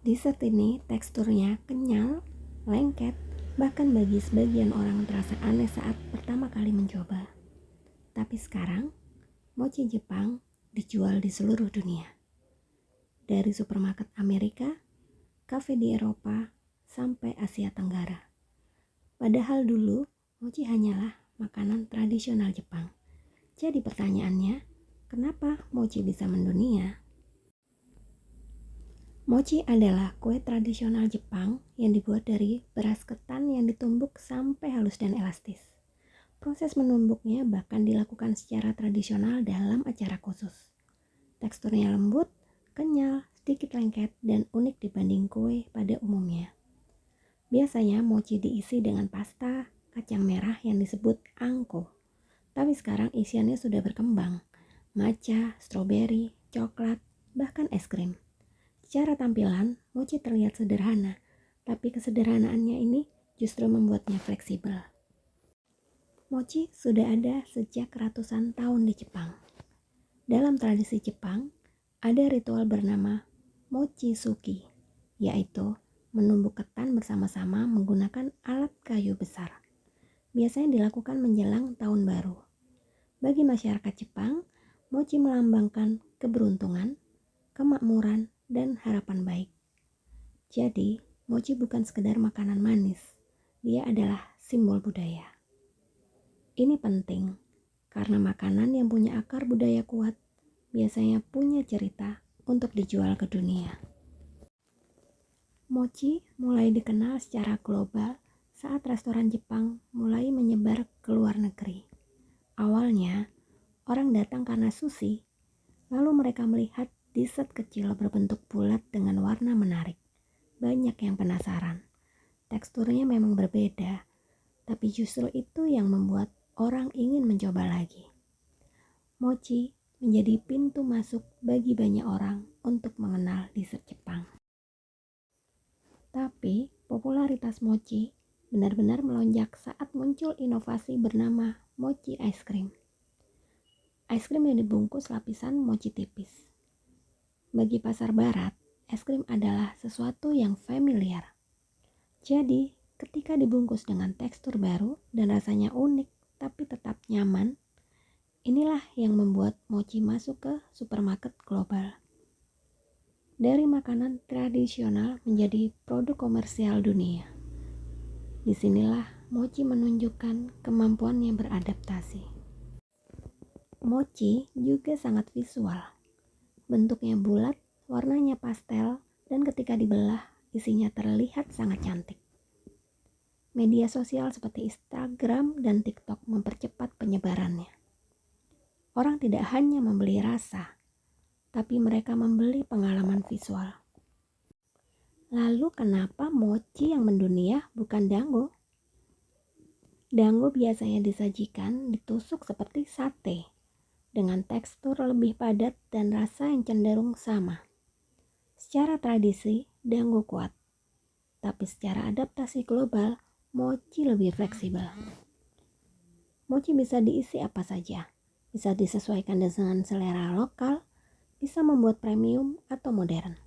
Dessert ini teksturnya kenyal, lengket, bahkan bagi sebagian orang terasa aneh saat pertama kali mencoba. Tapi sekarang, mochi Jepang dijual di seluruh dunia. Dari supermarket Amerika, kafe di Eropa, sampai Asia Tenggara. Padahal dulu, mochi hanyalah makanan tradisional Jepang. Jadi pertanyaannya, kenapa mochi bisa mendunia? Mochi adalah kue tradisional Jepang yang dibuat dari beras ketan yang ditumbuk sampai halus dan elastis. Proses menumbuknya bahkan dilakukan secara tradisional dalam acara khusus. Teksturnya lembut, kenyal, sedikit lengket, dan unik dibanding kue pada umumnya. Biasanya mochi diisi dengan pasta, kacang merah yang disebut angko. Tapi sekarang isiannya sudah berkembang. Matcha, stroberi, coklat, bahkan es krim. Secara tampilan, mochi terlihat sederhana, tapi kesederhanaannya ini justru membuatnya fleksibel. Mochi sudah ada sejak ratusan tahun di Jepang. Dalam tradisi Jepang, ada ritual bernama mochitsuki, yaitu menumbuk ketan bersama-sama menggunakan alat kayu besar. Biasanya dilakukan menjelang tahun baru. Bagi masyarakat Jepang, mochi melambangkan keberuntungan, kemakmuran, dan harapan baik. Jadi, mochi bukan sekedar makanan manis, dia adalah simbol budaya. Ini penting, karena makanan yang punya akar budaya kuat biasanya punya cerita untuk dijual ke dunia. Mochi mulai dikenal secara global saat restoran Jepang mulai menyebar ke luar negeri. Awalnya, orang datang karena sushi, lalu mereka melihat dessert kecil berbentuk bulat dengan warna menarik. Banyak yang penasaran. Teksturnya memang berbeda, tapi justru itu yang membuat orang ingin mencoba lagi. Mochi menjadi pintu masuk bagi banyak orang untuk mengenal dessert Jepang. Tapi popularitas mochi benar-benar melonjak saat muncul inovasi bernama mochi ice cream. Es krim yang dibungkus lapisan mochi tipis. Bagi pasar barat, es krim adalah sesuatu yang familiar. Jadi, ketika dibungkus dengan tekstur baru dan rasanya unik tapi tetap nyaman, inilah yang membuat mochi masuk ke supermarket global. Dari makanan tradisional menjadi produk komersial dunia. Disinilah mochi menunjukkan kemampuannya beradaptasi. Mochi juga sangat visual. Bentuknya bulat, warnanya pastel, dan ketika dibelah, isinya terlihat sangat cantik. Media sosial seperti Instagram dan TikTok mempercepat penyebarannya. Orang tidak hanya membeli rasa, tapi mereka membeli pengalaman visual. Lalu kenapa mochi yang mendunia bukan dango? Dango biasanya disajikan ditusuk seperti sate, dengan tekstur lebih padat dan rasa yang cenderung sama. Secara tradisi, dango kuat, tapi secara adaptasi global, mochi lebih fleksibel. Mochi bisa diisi apa saja, bisa disesuaikan dengan selera lokal, bisa membuat premium atau modern.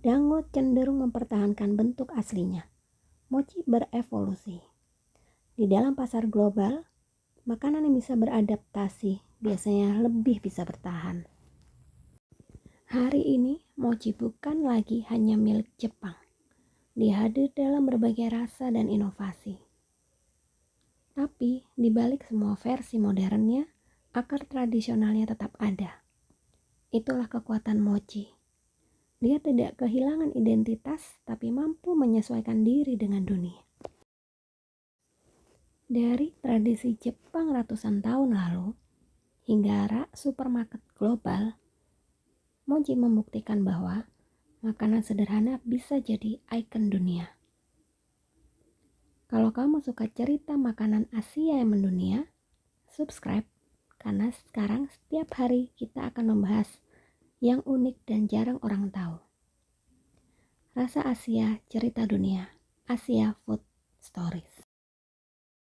Dango cenderung mempertahankan bentuk aslinya. Mochi berevolusi. Di dalam pasar global, makanan yang bisa beradaptasi biasanya lebih bisa bertahan. Hari ini, mochi bukan lagi hanya milik Jepang. Dia hadir dalam berbagai rasa dan inovasi. Tapi, di balik semua versi modernnya, akar tradisionalnya tetap ada. Itulah kekuatan mochi. Dia tidak kehilangan identitas, tapi mampu menyesuaikan diri dengan dunia. Dari tradisi Jepang ratusan tahun lalu, hingga rak supermarket global, mochi membuktikan bahwa makanan sederhana bisa jadi ikon dunia. Kalau kamu suka cerita makanan Asia yang mendunia, subscribe, karena sekarang setiap hari kita akan membahas yang unik dan jarang orang tahu. Rasa Asia, cerita dunia, Asia Food Stories.